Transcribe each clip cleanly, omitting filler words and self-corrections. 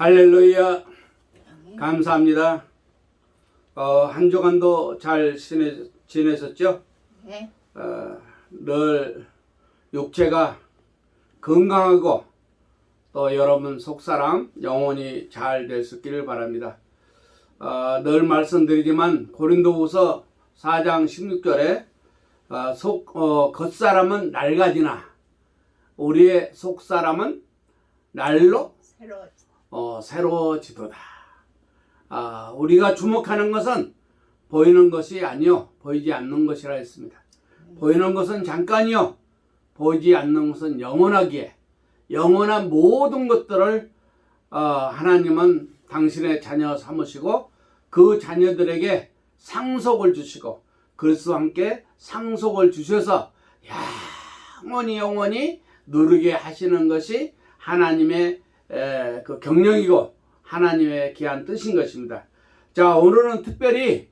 할렐루야. 감사합니다. 한 주간도 잘 지내셨죠? 네. 늘 육체가 건강하고 또 여러분 속사람 영혼이 잘 되셨기를 바랍니다. 늘 말씀드리지만 고린도후서 4장 16절에 겉사람은 낡아지나 우리의 속사람은 날로 새로워지도다. 우리가 주목하는 것은 보이는 것이 아니요 보이지 않는 것이라 했습니다. 보이는 것은 잠깐이요 보이지 않는 것은 영원하기에 영원한 모든 것들을 하나님은 당신의 자녀 삼으시고 그 자녀들에게 상속을 주시고 그리스도와 함께 상속을 주셔서 영원히 누리게 하시는 것이 하나님의 그 경영이고 하나님의 귀한 뜻인 것입니다. 자, 오늘은 특별히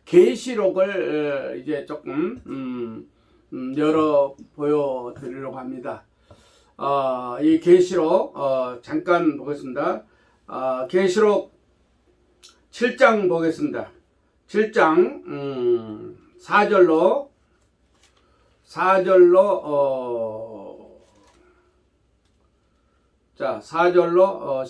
계시록을 이제 조금 열어 보여드리려고 합니다. 이 계시록 잠깐 보겠습니다. 계시록 7장 보겠습니다. 7장 4절로 자, 4절로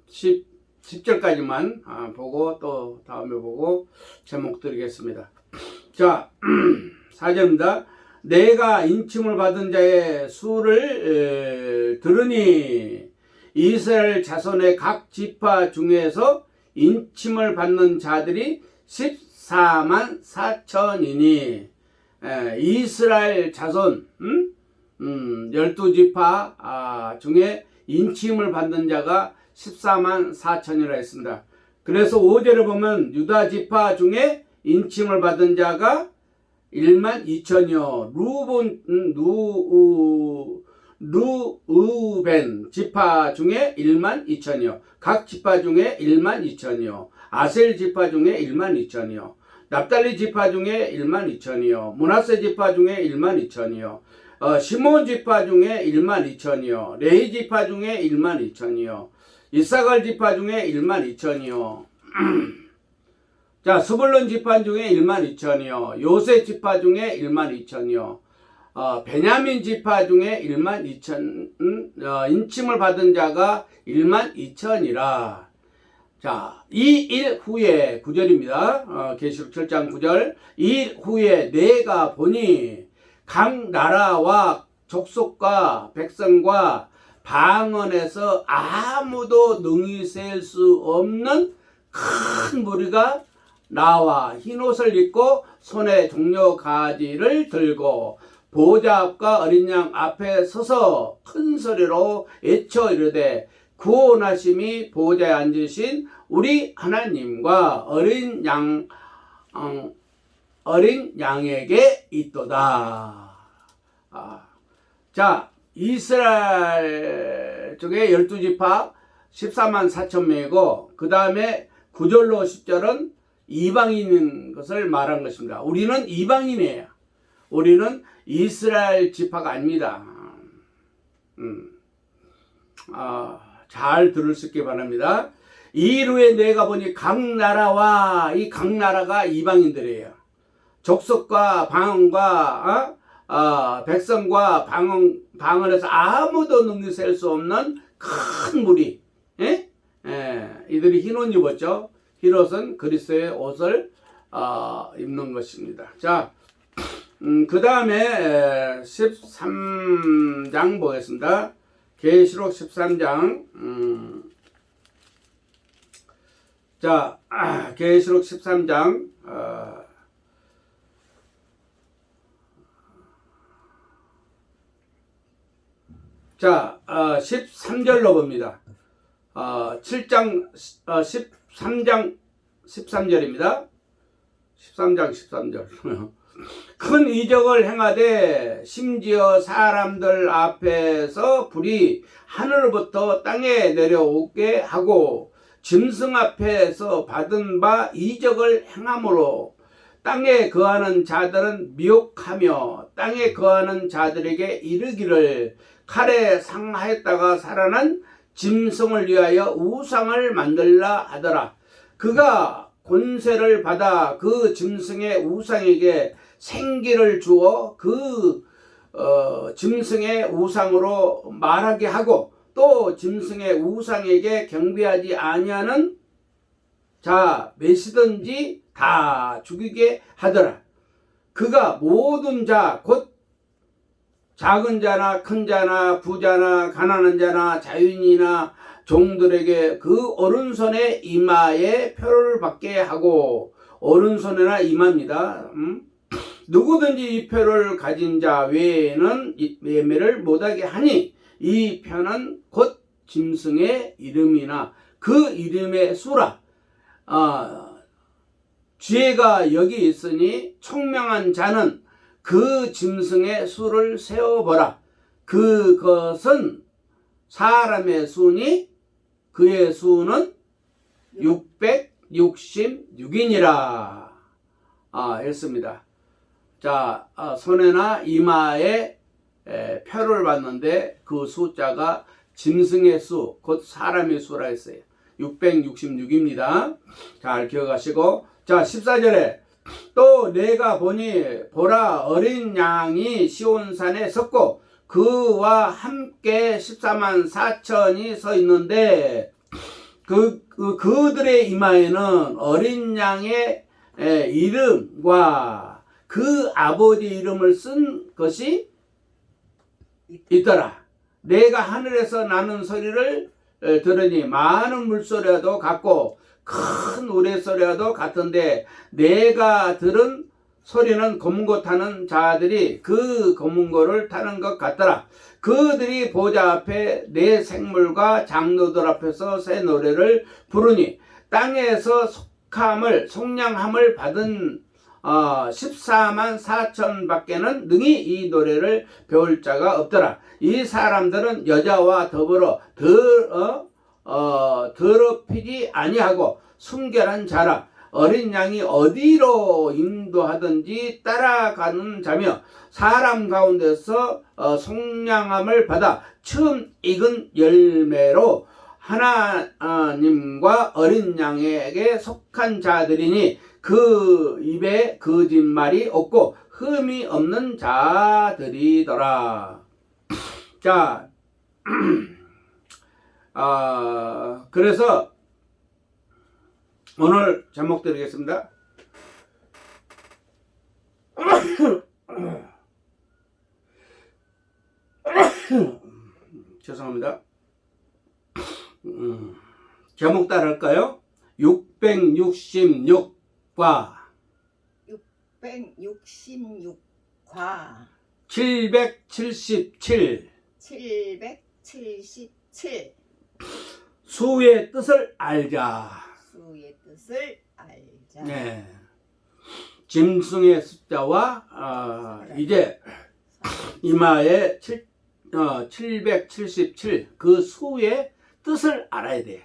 10절까지만 보고 또 다음에 보고 제목 드리겠습니다. 자, 4절입니다. 내가 인침을 받은 자의 수를 들으니 이스라엘 자손의 각 지파 중에서 인침을 받는 자들이 14만 4천이니 이스라엘 자손 12지파 중에 인침을 받는 자가 14만 4천이라 했습니다. 그래서 5절에 보면 유다 지파 중에 인침을 받은 자가 1만 2천이요 루우벤 지파 중에 1만 2천이요 각 지파 중에 1만 2천이요 아셀 지파 중에 1만 2천이요 납달리 지파 중에 1만 2천이요 므낫세 지파 중에 1만 2천이요 시몬 지파 중에 1만 2천이요 레위 지파 중에 1만 2천이요 이사갈 지파 중에 1만 2천이요 자, 스불론 지파 중에 1만 2천이요 요셉 지파 중에 1만 2천이요 베냐민 지파 중에 1만 2천 인침을 받은 자가 1만 2천이라. 자, 이 일 후에 9절입니다. 계시록 7장 9절 이 일 후에 내가 보니 각 나라와 족속과 백성과 방언에서 아무도 능히 셀 수 없는 큰 무리가 나와 흰옷을 입고 손에 종려 가지를 들고 보좌 앞과 어린 양 앞에 서서 큰 소리로 외쳐 이르되 구원하심이 보좌에 앉으신 우리 하나님과 어린 양에게 있도다. 자, 이스라엘 쪽에 12지파 14만 4천 명이고 그 다음에 9절로 10절은 이방인인 것을 말한 것입니다. 우리는 이방인이에요. 우리는 이스라엘 지파가 아닙니다. 잘 들을 수 있기 바랍니다. 이 후에 내가 보니 각 나라와 이 각 나라가 이방인들이에요. 족속과 방언과 백성과 방언에서 아무도 능히 셀 수 없는 큰 무리. 이들이 흰옷 입었죠. 흰옷은 그리스도의 옷을 입는 것입니다. 자, 그 다음에 13장 보겠습니다. 계시록 13장 자, 계시록 13장 자, 13절로 봅니다. 7장 13장 13절입니다. 13장 13절 큰 이적을 행하되 심지어 사람들 앞에서 불이 하늘로부터 땅에 내려오게 하고 짐승 앞에서 받은 바 이적을 행함으로 땅에 거하는 자들은 미혹하며 땅에 거하는 자들에게 이르기를 칼에 상하였다가 살아난 짐승을 위하여 우상을 만들라 하더라. 그가 권세를 받아 그 짐승의 우상에게 생기를 주어 그 짐승의 우상으로 말하게 하고 또 짐승의 우상에게 경배하지 아니하는 자 몇이든지 다 죽이게 하더라. 그가 모든 자 곧 작은 자나 큰 자나 부자나 가난한 자나 자유인이나 종들에게 그 오른손에 이마에 표를 받게 하고, 오른손에나 이마입니다. 누구든지 이 표를 가진 자 외에는 매매를 못하게 하니 이 표는 곧 짐승의 이름이나 그 이름의 수라. 지혜가 여기 있으니 총명한 자는 그 짐승의 수를 세어보라. 그것은 사람의 수니 그의 수는 666이니라 했습니다. 자, 손에나 이마에 표를 받는데 그 숫자가 짐승의 수, 곧 사람의 수라 했어요. 666입니다. 잘 기억하시고, 자 14절에 또 내가 보니 보라 어린 양이 시온산에 섰고 그와 함께 14만 4천이 서 있는데 그들의 이마에는 어린 양의 이름과 그 아버지 이름을 쓴 것이 있더라. 내가 하늘에서 나는 소리를 들으니 많은 물소리와도 같고 큰 우레소리와도 같은데 내가 들은 소리는 검은고 타는 자들이 그 검은고를 타는 것 같더라. 그들이 보좌 앞에 내 생물과 장로들 앞에서 새 노래를 부르니 땅에서 속량함을 받은 14만 4천 밖에는 능히 이 노래를 배울 자가 없더라. 이 사람들은 여자와 더불어 더럽히지 아니하고 순결한 자라. 어린 양이 어디로 인도하든지 따라가는 자며 사람 가운데서 속량함을 받아 처음 익은 열매로 하나님과 어린 양에게 속한 자들이니 그 입에 거짓말이 없고 흠이 없는 자들이더라. 자, 그래서 오늘 제목 드리겠습니다. 죄송합니다. 제목 따라할까요? 666과 777 수의 뜻을 알자. 네. 짐승의 숫자와 이제 이마에 777 그 수의 뜻을 알아야 돼요.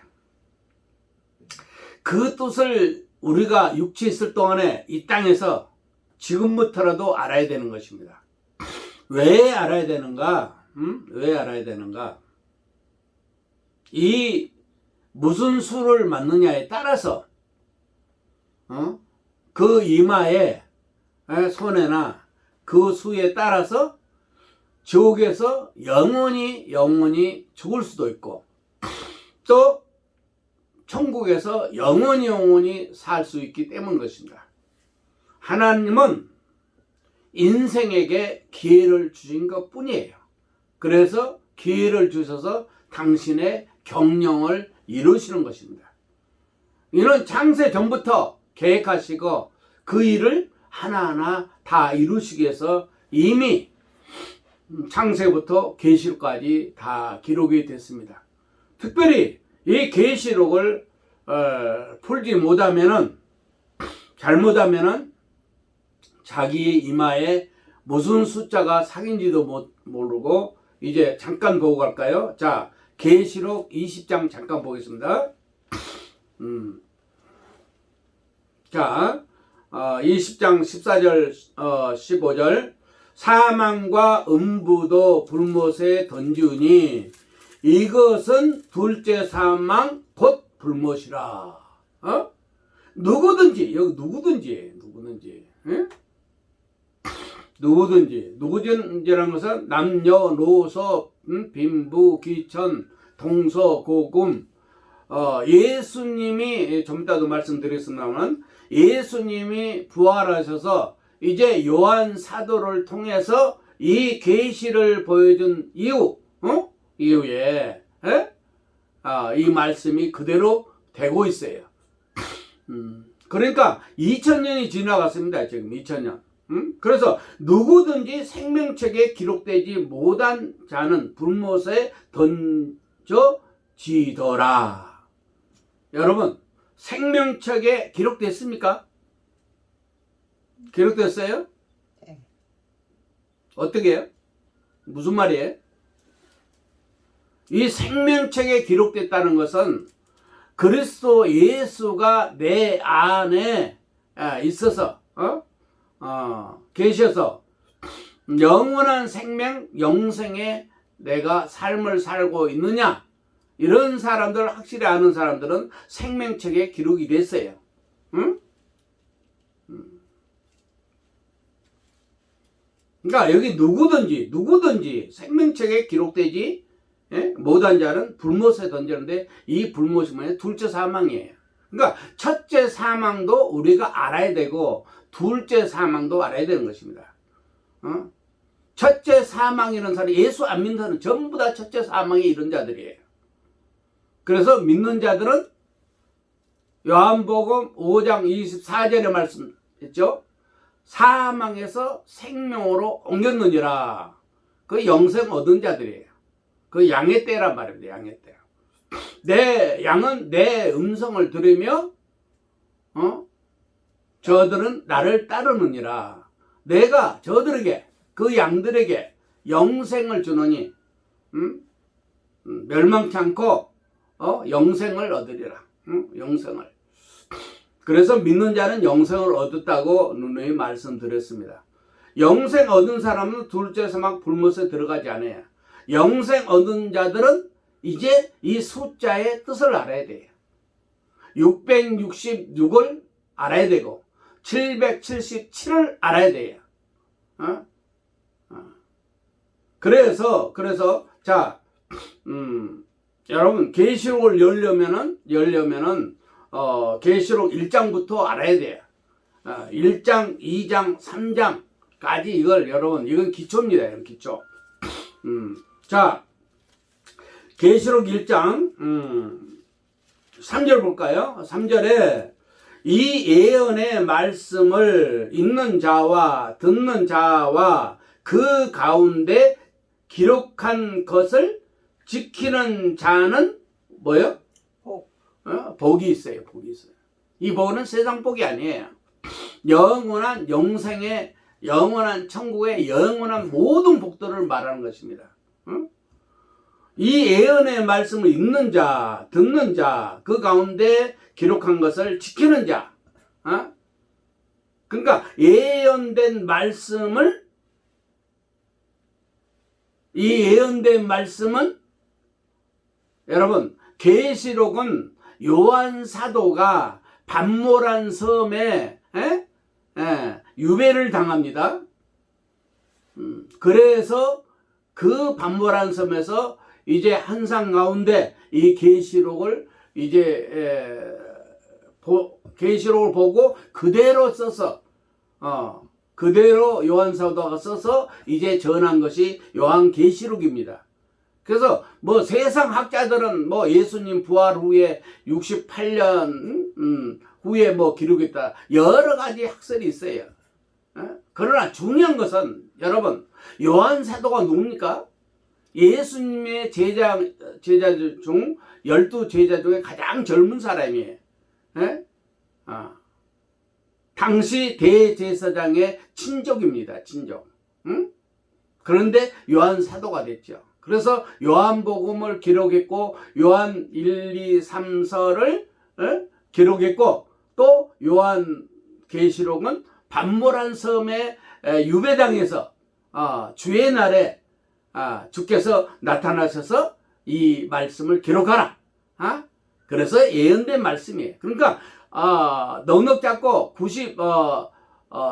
그 뜻을 우리가 육체 있을 동안에 이 땅에서 지금부터라도 알아야 되는 것입니다. 왜 알아야 되는가? 왜 알아야 되는가? 이 무슨 수를 맞느냐에 따라서 그 이마에 손에나 그 수에 따라서 지옥에서 영원히 죽을 수도 있고 또 천국에서 영원히 살 수 있기 때문인 것입니다. 하나님은 인생에게 기회를 주신 것 뿐이에요. 그래서 기회를 주셔서 당신의 경영을 이루시는 것입니다. 이는 창세 전부터 계획하시고 그 일을 하나하나 다 이루시기 위해서 이미 창세부터 계시록까지 다 기록이 됐습니다. 특별히 이 계시록을 풀지 못하면은 잘못하면은 자기 이마에 무슨 숫자가 삭인지도 모르고 이제 잠깐 보고 갈까요? 자, 계시록 20장 잠깐 보겠습니다. 자, 20장 14절 15절 사망과 음부도 불못에 던지우니 이것은 둘째 사망 곧 불못이라. 누구든지 여기 누구든지 예? 누구든지라는 것은 남녀노소 빈부 귀천 동서 고금 예수님이 좀 이따도 말씀드렸습니다만 예수님이 부활하셔서 이제 요한 사도를 통해서 이 계시를 보여준 이후에 이 말씀이 그대로 되고 있어요. 그러니까 2000년이 지나갔습니다. 지금 2000년. 그래서 누구든지 생명책에 기록되지 못한 자는 불못에 던져지더라. 여러분, 생명책에 기록됐습니까? 기록됐어요? 네. 어떻게 해요? 무슨 말이에요? 이 생명책에 기록됐다는 것은 그리스도 예수가 내 안에 있어서 계셔서 영원한 생명, 영생에 내가 삶을 살고 있느냐, 이런 사람들, 확실히 아는 사람들은 생명책에 기록이 됐어요. 응? 그러니까 여기 누구든지 생명책에 기록되지 못한 자는 불못에 던지는데, 이 불못이 뭐냐? 둘째 사망이에요. 그러니까 첫째 사망도 우리가 알아야 되고 둘째 사망도 알아야 되는 것입니다. 첫째 사망이라는 사람, 예수 안 믿는 사람은 전부 다 첫째 사망에 이른 자들이에요. 그래서 믿는 자들은 요한복음 5장 24절에 말씀했죠. 사망에서 생명으로 옮겼느니라. 그 영생 얻은 자들이에요. 그 양의 떼란 말입니다. 양의 떼. 내 양은 내 음성을 들으며 저들은 나를 따르느니라. 내가 저들에게, 그 양들에게 영생을 주노니 멸망치 않고 영생을 얻으리라. 영생을. 그래서 믿는 자는 영생을 얻었다고 누누이 말씀드렸습니다. 영생 얻은 사람은 둘째 사망 불못에 들어가지 않아요. 영생 얻은 자들은 이제 이 숫자의 뜻을 알아야 돼요. 666을 알아야 되고 777을 알아야 돼요. 그래서 자, 여러분 계시록을 열려면은 계시록 1장부터 알아야 돼요. 1장, 2장, 3장까지 이건 기초입니다. 이건 기초. 자, 계시록 1장 3절 볼까요? 3절에 이 예언의 말씀을 읽는 자와 듣는 자와 그 가운데 기록한 것을 지키는 자는 뭐요? 복이 있어요. 복이 있어요. 이 복은 세상 복이 아니에요. 영원한 영생의, 영원한 천국의 영원한 모든 복들을 말하는 것입니다. 이 예언의 말씀을 읽는 자, 듣는 자, 그 가운데 기록한 것을 지키는 자. 그러니까 예언된 말씀은 여러분, 계시록은 요한 사도가 반모란 섬에 유배를 당합니다. 그래서 그 반모란 섬에서 이제 한상 가운데 이 계시록을 계시록을 보고 그대로 써서 그대로 요한 사도가 써서 이제 전한 것이 요한 계시록입니다. 그래서 뭐 세상 학자들은 뭐 예수님 부활 후에 68년 후에 뭐 기록했다, 여러 가지 학설이 있어요. 그러나 중요한 것은 여러분, 요한 사도가 누굽니까? 예수님의 제자 중 12제자 중에 가장 젊은 사람이에요. 당시 대제사장의 친족입니다. 친족. 그런데 요한 사도가 됐죠. 그래서 요한복음을 기록했고 요한 1, 2, 3서를 기록했고, 또 요한 계시록은 반모란 섬에 유배당해서 주의 날에 주께서 나타나셔서 이 말씀을 기록하라. 그래서 예언된 말씀이에요. 그러니까 넉넉 잡고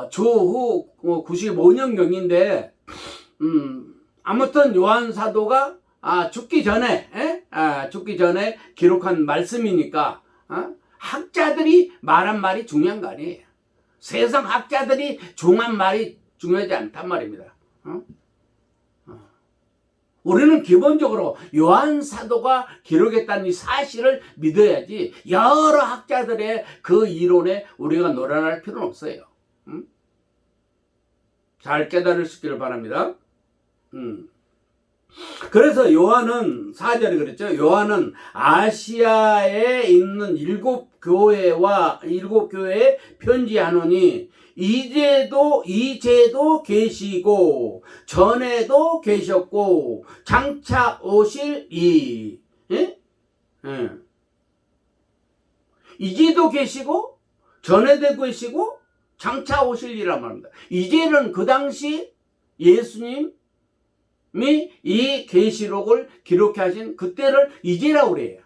주후 95년경인데 아무튼 요한 사도가 죽기 전에 기록한 말씀이니까 학자들이 말한 말이 중요한 거 아니에요. 세상 학자들이 중요한 말이 중요하지 않단 말입니다. 우리는 기본적으로 요한 사도가 기록했다는 이 사실을 믿어야지 여러 학자들의 그 이론에 우리가 노란할 필요는 없어요. 잘 깨달을 수 있기를 바랍니다. 그래서 요한은 4절에 그랬죠. 요한은 아시아에 있는 7교회에 편지하노니 이제도 계시고 전에도 계셨고 장차 오실 이제도 계시고 전에도 계시고 장차 오실 이란 말입니다. 이제는 그 당시 예수님이 이 계시록을 기록하신 그때를 이제라고 그래요.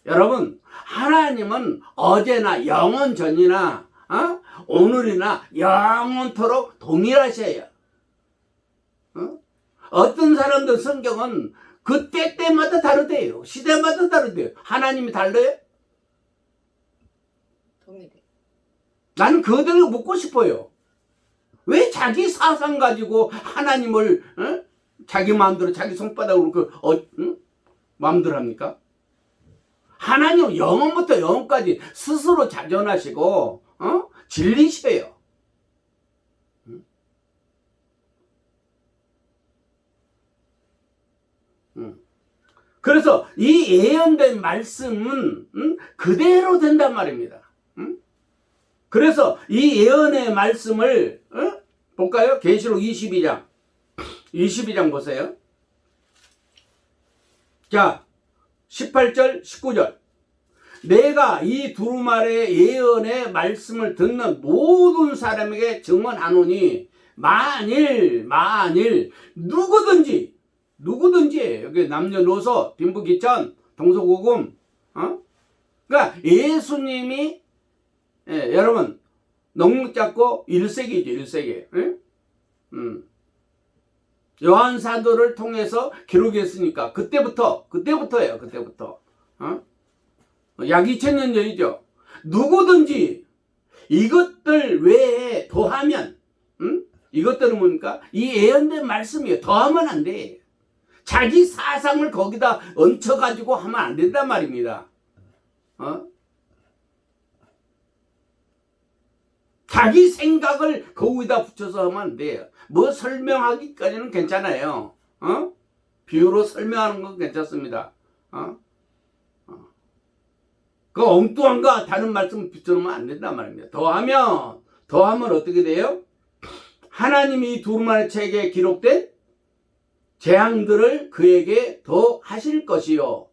여러분, 하나님은 어제나 영원 전이나 오늘이나 영원토록 동일하셔요. 어떤 사람들 성경은 그 때마다 다르대요. 시대마다 다르대요. 하나님이 달라요? 동일해. 나는 그들을 묻고 싶어요. 왜 자기 사상 가지고 하나님을 자기 마음대로 자기 손바닥으로 마음대로 합니까? 하나님은 영원부터 영원까지 스스로 자존하시고 진리셔요. 그래서 이 예언된 말씀은 그대로 된단 말입니다. 그래서 이 예언의 말씀을 볼까요? 계시록 22장 보세요. 자, 18절 19절 내가 이 두루마리의 예언의 말씀을 듣는 모든 사람에게 증언하노니 만일 누구든지 여기 남녀노소 빈부귀천 동서고금 그러니까 예수님이 여러분 넉넉 잡고 1세기죠 1세기 요한 사도를 통해서 기록했으니까 그때부터예요. 약 2000년 전이죠. 누구든지 이것들 외에 더하면 이것들은 뭡니까? 이 예언된 말씀이에요. 더하면 안 돼. 자기 사상을 거기다 얹혀가지고 하면 안 된단 말입니다. 자기 생각을 거기다 붙여서 하면 안 돼요. 뭐 설명하기까지는 괜찮아요. 비유로 설명하는 건 괜찮습니다. 그 엉뚱한 거 다른 말씀 붙여놓으면 안 된단 말입니다. 더하면 어떻게 돼요? 하나님이 두루마리 책에 기록된 재앙들을 그에게 더 하실 것이요.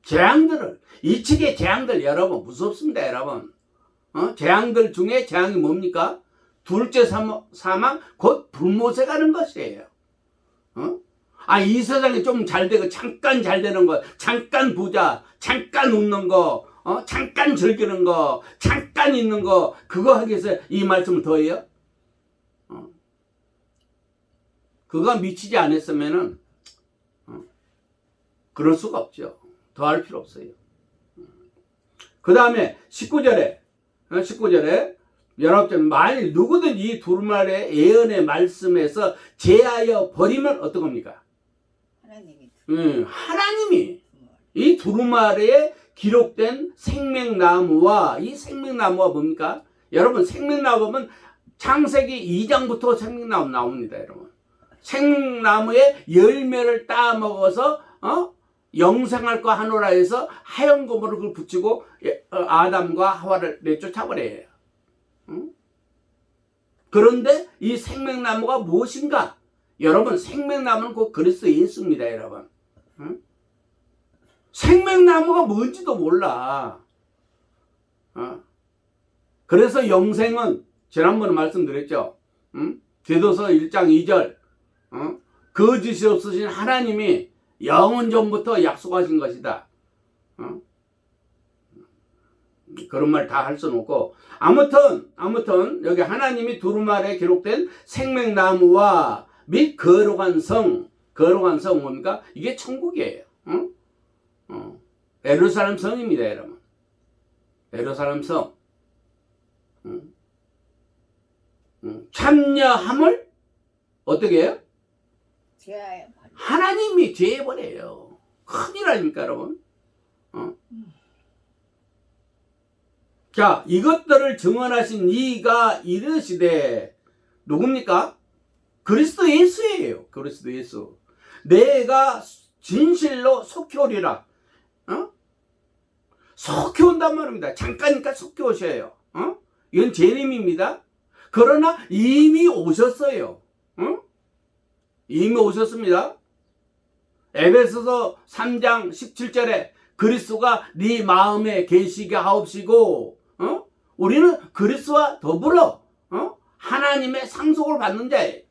재앙들을 이 책의 재앙들 여러분 무섭습니다. 여러분 재앙들 중에 재앙이 뭡니까? 둘째 사망 곧 불못에 가는 것이에요. 이 세상에 좀 잘 되고 잠깐 잘 되는 거, 잠깐 부자, 잠깐 웃는 거, 잠깐 즐기는 거, 잠깐 있는 거, 그거 하기 위해서 이 말씀을 더해요? 그거 미치지 않았으면은 그럴 수가 없죠. 더 할 필요 없어요. 그 다음에 19절에 여러분 만일 누구든 이 두루마리의 예언의 말씀에서 제하여 버리면 어떤 겁니까? 하나님이 이 두루마리에 기록된 생명나무와 이 생명나무가 뭡니까? 여러분 생명나무 보면 창세기 2장부터 생명나무 나옵니다. 여러분 생명나무의 열매를 따먹어서 영생할 거 하노라 해서 하얀 고무를 그걸 붙이고 아담과 하와를 내쫓아버려요. 그런데 이 생명나무가 무엇인가? 여러분 생명나무는 곧 그리스도 예수입니다. 여러분 생명나무가 뭔지도 몰라. 그래서 영생은 지난번에 말씀드렸죠. 디도서 1장 2절. 거짓이 없으신 하나님이 영원 전부터 약속하신 것이다. 그런 말 다 할 수는 없고, 아무튼 여기 하나님이 두루마리에 기록된 생명나무와 및 거룩한 성 뭡니까? 이게 천국이에요. 예루살렘 성입니다, 여러분. 예루살렘 성. 참여함을 어떻게 해요? 하나님이 제해버려요. 큰일 아닙니까, 여러분? 자, 이것들을 증언하신 이가 이르시되, 누굽니까? 그리스도 예수예요. 그리스도 예수. 내가 진실로 속히 오리라. 속히 온단 말입니다. 잠깐이니까 속히 오셔요. 이건 재림입니다. 그러나 이미 오셨어요. 이미 오셨습니다. 에베소서 3장 17절에 그리스도가 네 마음에 계시게 하옵시고, 우리는 그리스도와 더불어 하나님의 상속을 받는 자예요.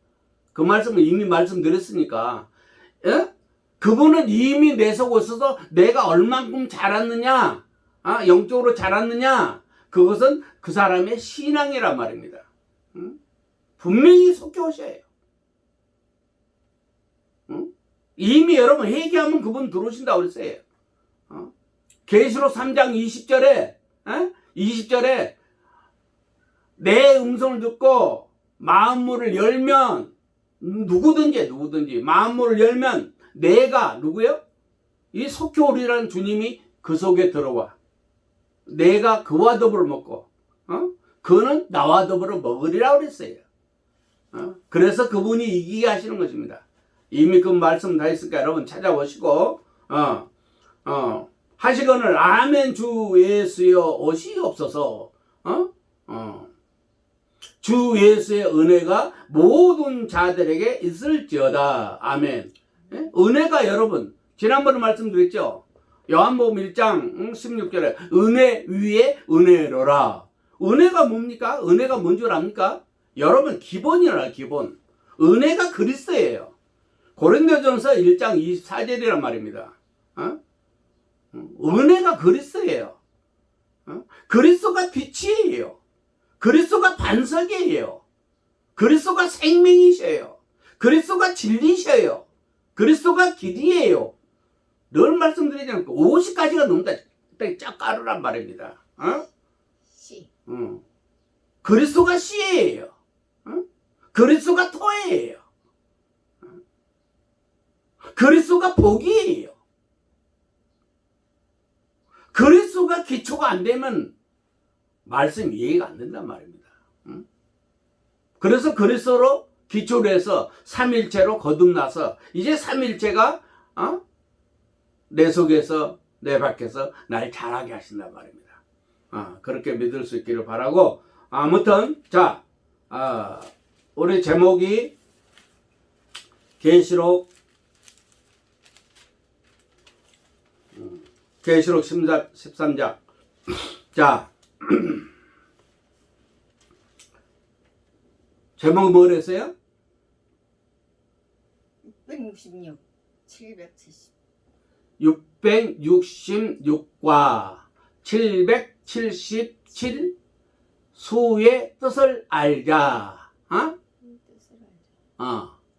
그 말씀을 이미 말씀드렸으니까. 그분은 이미 내 속에 있어서 내가 얼만큼 자랐느냐, 영적으로 자랐느냐, 그것은 그 사람의 신앙이란 말입니다. 분명히 속해 오셔요. 이미 여러분 회개하면 그분 들어오신다고 그랬어요. 계시록 3장 20절에 내 음성을 듣고 마음문을 열면, 누구든지 마음문을 열면 내가 누구요? 이 속히 오리라는 주님이 그 속에 들어와. 내가 그와 더불어 먹고, 그는 나와 더불어 먹으리라고 그랬어요. 그래서 그분이 이기게 하시는 것입니다. 이미 그 말씀 다 있으니까 여러분 찾아보시고, 하시거늘 아멘 주 예수여 오시옵소서. 주 예수의 은혜가 모든 자들에게 있을지어다. 아멘. 은혜가 여러분 지난번에 말씀드렸죠. 요한복음 1장 16절에 은혜 위에 은혜로라. 은혜가 뭡니까? 은혜가 뭔 줄 압니까? 여러분 기본이라 기본. 은혜가 그리스도예요. 고린도전서 1장 24절이란 말입니다. 은혜가 그리스도예요. 그리스도가 빛이에요. 그리스도가 반석이에요. 그리스도가 생명이셔요. 그리스도가 진리셔요. 그리스도가 길이에요. 늘 말씀드리지 않고 50가지가 넘다 쫙 깔으란 말입니다. 씨. 그리스도가 씨예요. 그리스도가 토예요. 그리스도가 복이에요. 그리스도가 기초가 안 되면 말씀 이해가 안 된단 말입니다. 그래서 그리스도로 기초로 해서 삼일체로 거듭나서 이제 삼일체가 내 속에서 내 밖에서 날 자라게 하신단 말입니다. 그렇게 믿을 수 있기를 바라고, 아무튼 자, 우리 제목이 계시록 13장. 자, 제목이 뭐랬어요? 666, 770. 666과 777 수의 뜻을 알자.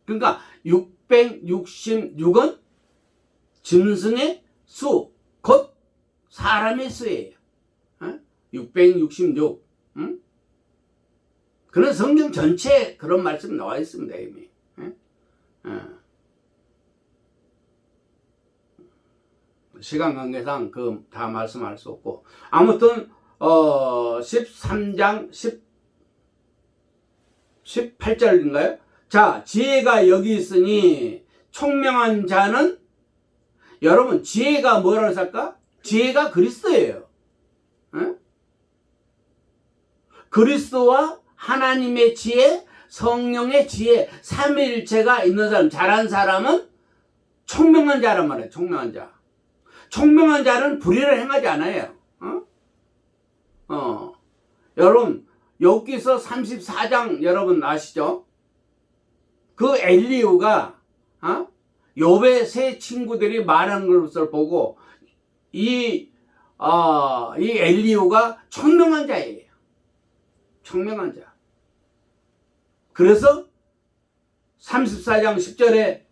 그러니까 666은 짐승의 수, 곧 사람의 수예요. 666. 그런 성경 전체에 그런 말씀 나와 있습니다, 이미. 시간 관계상 그 다 말씀할 수 없고, 아무튼 13장 18절인가요? 자, 지혜가 여기 있으니 총명한 자는, 여러분 지혜가 뭐라고 할까? 지혜가 그리스도예요. 그리스도와 하나님의 지혜, 성령의 지혜, 삼위일체가 있는 사람, 잘한 사람은 총명한 자란 말이에요. 총명한 자. 총명한 자는 불의를 행하지 않아요. 여러분 여기서 34장 여러분 아시죠? 그 엘리후가 욥의 세 친구들이 말하는 것을 보고 이 엘리후가 청명한 자예요. 청명한 자. 그래서 34장 10절에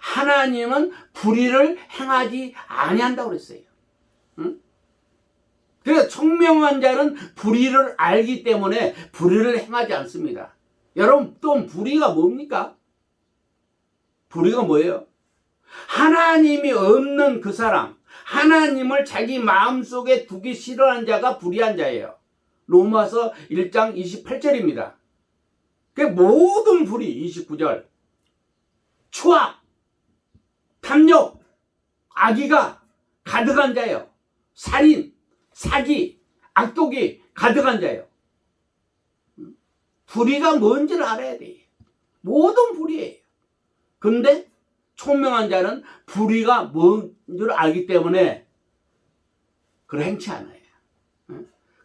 하나님은 불의를 행하지 아니한다고 그랬어요. 응? 그래서 청명한 자는 불의를 알기 때문에 불의를 행하지 않습니다. 여러분 또 불의가 뭡니까? 불의가 뭐예요? 하나님이 없는 그 사람, 하나님을 자기 마음속에 두기 싫어하는 자가 불의한 자예요. 로마서 1장 28절입니다. 그 모든 불의 29절. 추악, 탐욕, 악의가 가득한 자예요. 살인, 사기, 악독이 가득한 자예요. 불의가 뭔지를 알아야 돼요. 모든 불의예요. 근데 총명한 자는 불의가 뭔 줄 알기 때문에 그걸 행치 않아요.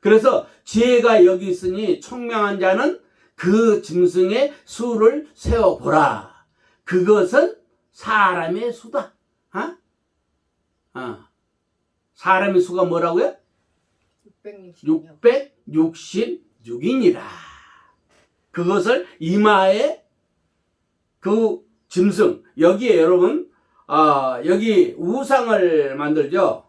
그래서 지혜가 여기 있으니 총명한 자는 그 짐승의 수를 세어보라. 그것은 사람의 수다. 사람의 수가 뭐라고요? 666이니라. 그것을 이마에 그 짐승, 여기에 여러분 여기 우상을 만들죠.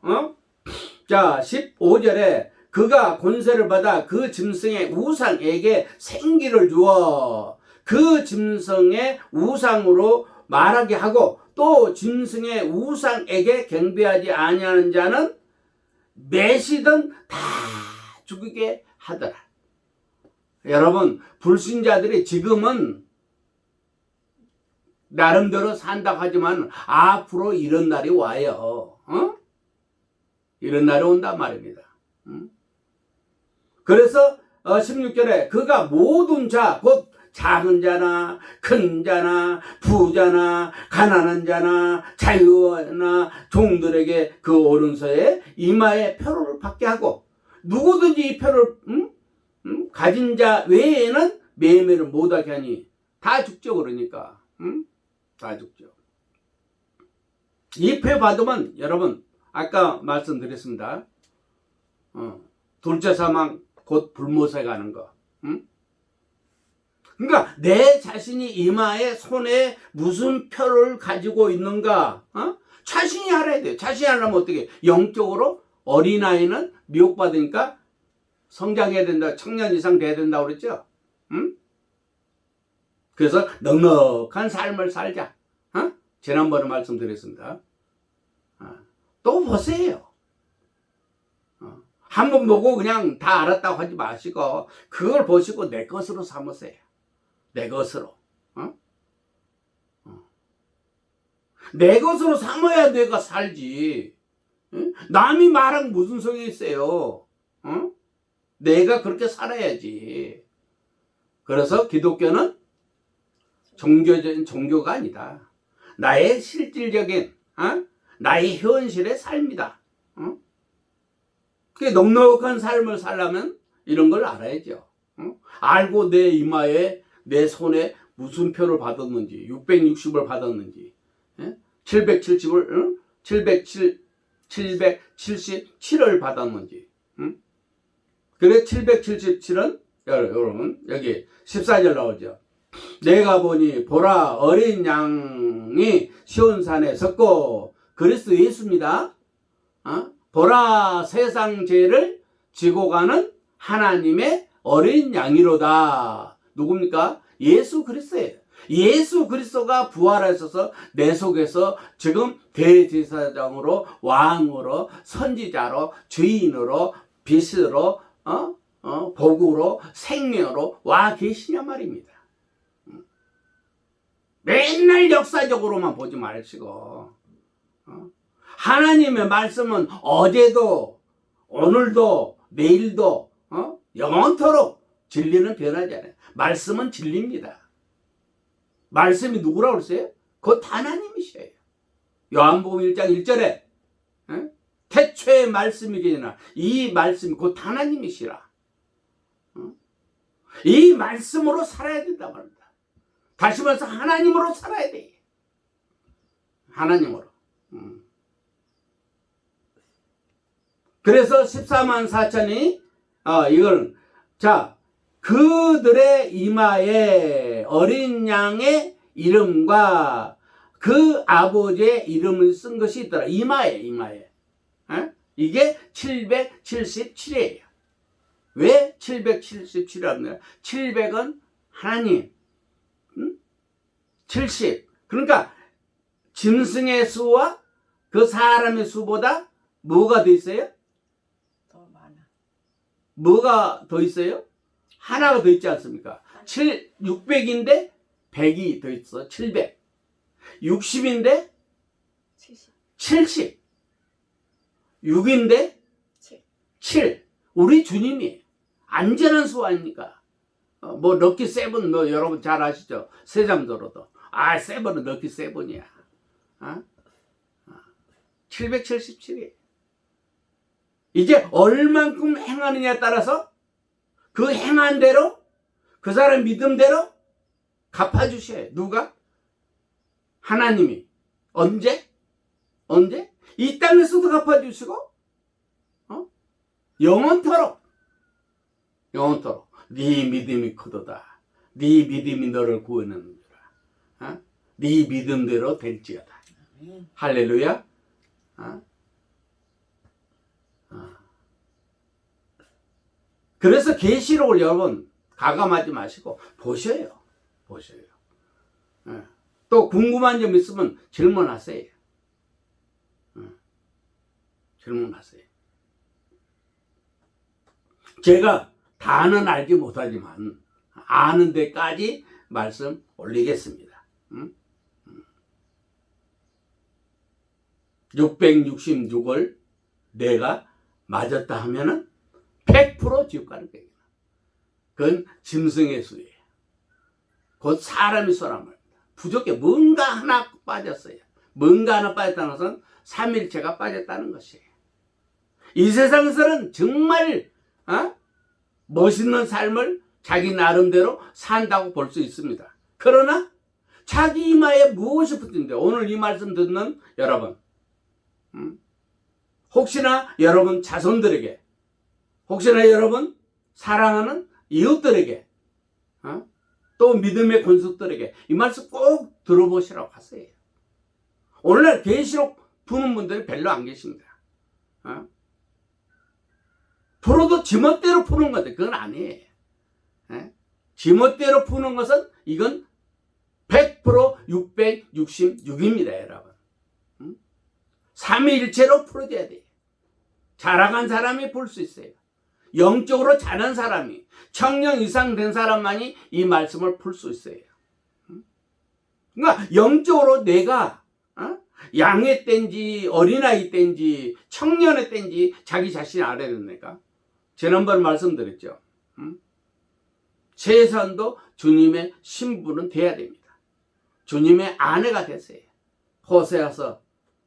자 15절에 그가 권세를 받아 그 짐승의 우상에게 생기를 주어 그 짐승의 우상으로 말하게 하고 또 짐승의 우상에게 경배하지 아니하는 자는 매시든 다 죽이게 하더라. 여러분 불신자들이 지금은 나름대로 산다고 하지만 앞으로 이런 날이 와요. 이런 날이 온단 말입니다. 그래서 16절에 그가 모든 자, 곧 작은 자나 큰 자나 부자나 가난한 자나 자유나 종들에게 그 오른손에 이마에 표를 받게 하고 누구든지 이 표를 가진 자 외에는 매매를 못하게 하니 다 죽죠. 그러니까 다 죽죠. 이 표 받으면 여러분 아까 말씀드렸습니다. 둘째 사망 곧 불못에 가는 거. 그러니까 내 자신이 이마에 손에 무슨 표를 가지고 있는가 자신이 알아야 돼요. 자신이 알려면 어떻게 영적으로 어린아이는 미혹받으니까 성장해야 된다. 청년 이상 돼야 된다고 그랬죠. 그래서 넉넉한 삶을 살자. 지난번에 말씀드렸습니다. 또 보세요. 한번 보고 그냥 다 알았다고 하지 마시고 그걸 보시고 내 것으로 삼으세요. 내 것으로. 내 것으로 삼아야 내가 살지. 남이 말하면 무슨 소용이 있어요. 내가 그렇게 살아야지. 그래서 기독교는 종교적인 종교가 아니다. 나의 실질적인 나의 현실의 삶이다. 그 넉넉한 삶을 살려면 이런 걸 알아야죠. 알고 내 이마에 내 손에 무슨 표를 받았는지 660을 받았는지 777을 받았는지 그래 777은 여러분 여기 14절 나오죠. 내가 보니 보라 어린 양이 시온산에 섰고 그리스도 예수입니다. 보라 세상 죄를 지고 가는 하나님의 어린 양이로다. 누굽니까? 예수 그리스도예요. 예수 그리스도가 부활하셔서 내 속에서 지금 대제사장으로 왕으로 선지자로 주인으로 빛으로 복으로 생명으로 와 계시냐 말입니다. 맨날 역사적으로만 보지 마시고 하나님의 말씀은 어제도 오늘도 내일도 영원토록 진리는 변하지 않아요. 말씀은 진리입니다. 말씀이 누구라고 그랬어요? 곧 하나님이셔요. 요한복음 1장 1절에 태초에 말씀이 계시나 이 말씀이 곧 하나님이시라. 이 말씀으로 살아야 된단 말입니다. 다시 말해서 하나님으로 살아야 돼. 하나님으로. 그래서 14만 4천이 이걸 자 그들의 이마에 어린 양의 이름과 그 아버지의 이름을 쓴 것이 있더라. 이마에. 에? 이게 777이에요. 왜 777이라고요? 700은 하나님, 70. 그러니까 짐승의 수와 그 사람의 수보다 뭐가 더 있어요? 더 많아. 뭐가 더 있어요? 하나가 더 있지 않습니까? 600인데 100이 더 있어. 700. 60인데 70. 70. 6인데 7. 우리 주님이 안전한 수 아닙니까? 뭐 럭키 세븐 뭐 여러분 잘 아시죠? 세잠도로도 세븐은 럭키 세븐이야. 777이에요. 이제 얼만큼 행하느냐에 따라서 그 행한 대로 그 사람 믿음대로 갚아주셔요. 누가? 하나님이. 언제? 이 땅에서도 갚아주시고 영원토록 네 믿음이 크도다. 네 믿음이 너를 구원하는구나. 네 믿음대로 될지어다. 할렐루야. 그래서 계시록을 여러분 가감하지 마시고 보셔요. 또 궁금한 점 있으면 질문하세요. 질문하세요. 제가 다는 알지 못하지만 아는 데까지 말씀 올리겠습니다. 666을 내가 맞았다 하면은 100% 지옥 가는 거예요. 그건 짐승의 수예요. 곧 사람의 수란 말입니다. 부족해. 뭔가 하나 빠졌어요. 뭔가 하나 빠졌다는 것은 삼일체가 빠졌다는 것이에요. 이 세상에서는 정말 멋있는 삶을 자기 나름대로 산다고 볼 수 있습니다. 그러나 자기 이마에 무엇이 붙은데 오늘 이 말씀 듣는 여러분 혹시나 여러분 자손들에게 혹시나 여러분 사랑하는 이웃들에게 또 믿음의 권속들에게 이 말씀 꼭 들어보시라고 하세요. 오늘날 계시록 푸는 분들이 별로 안 계십니다. 풀어도 지멋대로 푸는 건데 그건 아니에요. 지멋대로 푸는 것은 이건 100% 666입니다. 여러분. 삼위일체로 풀어줘야 돼요. 자라간 사람이 풀 수 있어요. 영적으로 자란 사람이 청년 이상 된 사람만이 이 말씀을 풀 수 있어요. 그러니까 영적으로 내가 양의 땐지 어린아이 땐지 청년의 땐지 자기 자신이 알아야 됩니까? 지난번에 말씀드렸죠. 최소한도 주님의 신부는 돼야 됩니다. 주님의 아내가 되세요. 호세아서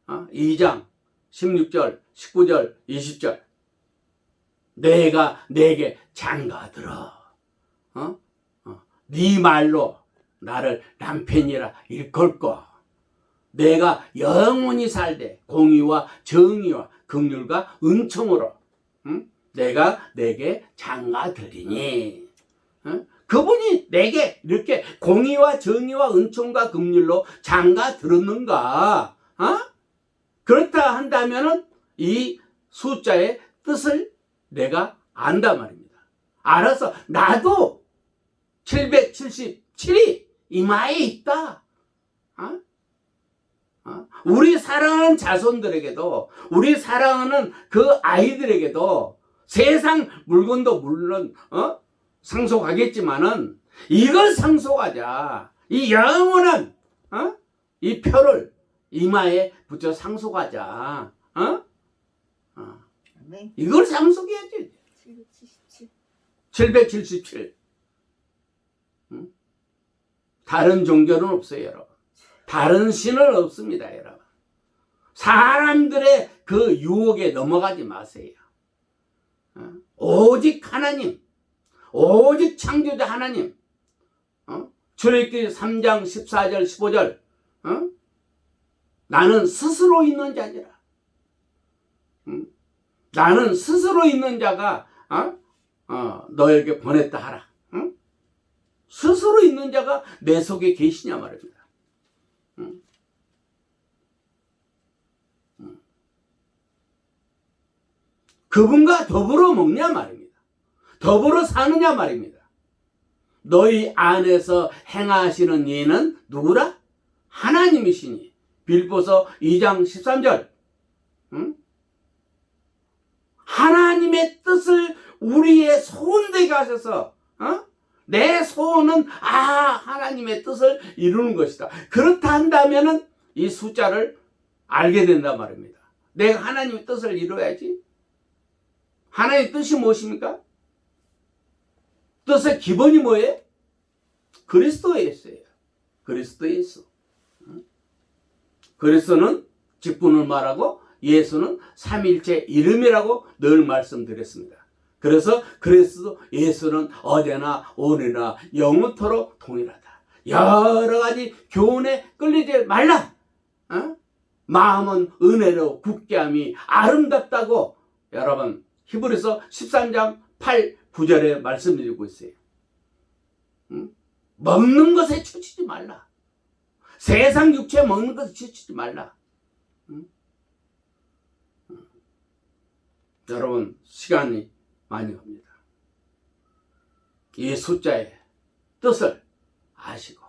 2장 16절 19절 20절 내가 내게 장가들어 네 말로 나를 남편이라 일컬고 내가 영원히 살되 공의와 정의와 긍휼과 은총으로 내가 내게 장가들리니 그분이 내게 이렇게 공의와 정의와 은총과 긍휼로 장가들었는가? 그렇다 한다면은 이 숫자의 뜻을 내가 안단 말입니다. 알아서 나도 777이 이마에 있다. 우리 사랑하는 자손들에게도 우리 사랑하는 그 아이들에게도 세상 물건도 물론 상속하겠지만은 이걸 상속하자. 이 영원한 이 표를 이마에 붙여 상속하자. 이걸 상속해야지. 777. 777. 다른 종교는 없어요, 여러분. 다른 신은 없습니다, 여러분. 사람들의 그 유혹에 넘어가지 마세요. 오직 하나님, 오직 창조자 하나님. 출애굽기 3장 14절 15절. 나는 스스로 있는 자니라. 나는 스스로 있는 자가 너에게 보냈다 하라. 스스로 있는 자가 내 속에 계시냐 말입니다. 그분과 더불어 먹냐 말입니다. 더불어 사느냐 말입니다. 너희 안에서 행하시는 이는 누구라? 하나님이시니. 빌보서 2장 13절. 하나님의 뜻을 우리의 소원되게 하셔서 내 소원은 하나님의 뜻을 이루는 것이다. 그렇다 한다면은 이 숫자를 알게 된단 말입니다. 내가 하나님의 뜻을 이루어야지. 하나님의 뜻이 무엇입니까? 뜻의 기본이 뭐예요? 그리스도 예수예요. 그리스도 예수. 그리스도는 직분을 말하고 예수는 삼일체 이름이라고 늘 말씀드렸습니다. 그래서 그리스도 예수는 어제나 오늘이나 영원토록 동일하다. 여러 가지 교훈에 끌리지 말라. 마음은 은혜로 굳게함이 아름답다고 여러분 히브리서 13장 8, 9절에 말씀드리고 있어요. 먹는 것에 치우치지 말라. 세상 육체에 먹는 것에 치우치지 말라. 여러분 시간이 많이 갑니다. 이 숫자의 뜻을 아시고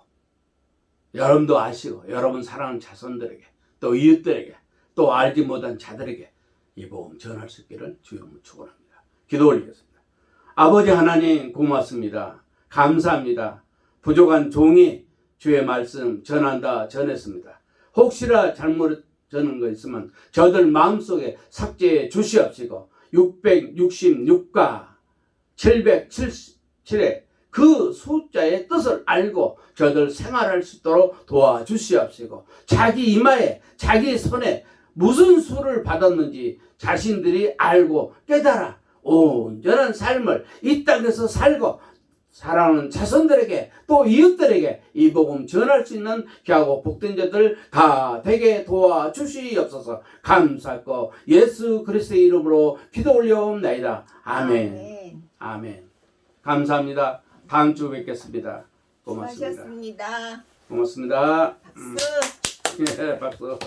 여러분도 아시고 여러분 사랑하는 자손들에게 또 이웃들에게 또 알지 못한 자들에게 이 복음 전할 수 있기를 주여 축원합니다. 기도 올리겠습니다. 아버지 하나님 고맙습니다. 감사합니다. 부족한 종이 주의 말씀 전했습니다. 혹시나 잘못 전한 거 있으면 저들 마음속에 삭제해 주시옵시고 666과 777의 그 숫자의 뜻을 알고 저들 생활할 수 있도록 도와주시옵시고 자기 이마에 자기 손에 무슨 수를 받았는지 자신들이 알고 깨달아 온전한 삶을 이 땅에서 살고 사랑하는 자손들에게 또 이웃들에게 이 복음 전할 수 있는 귀하고 복된 자들 다 되게 도와주시옵소서. 감사하고 예수 그리스도의 이름으로 기도 올려옵나이다. 아멘. 아멘. 감사합니다. 다음 주 뵙겠습니다. 고맙습니다. 수고하셨습니다. 고맙습니다. 박수. 예, 박수.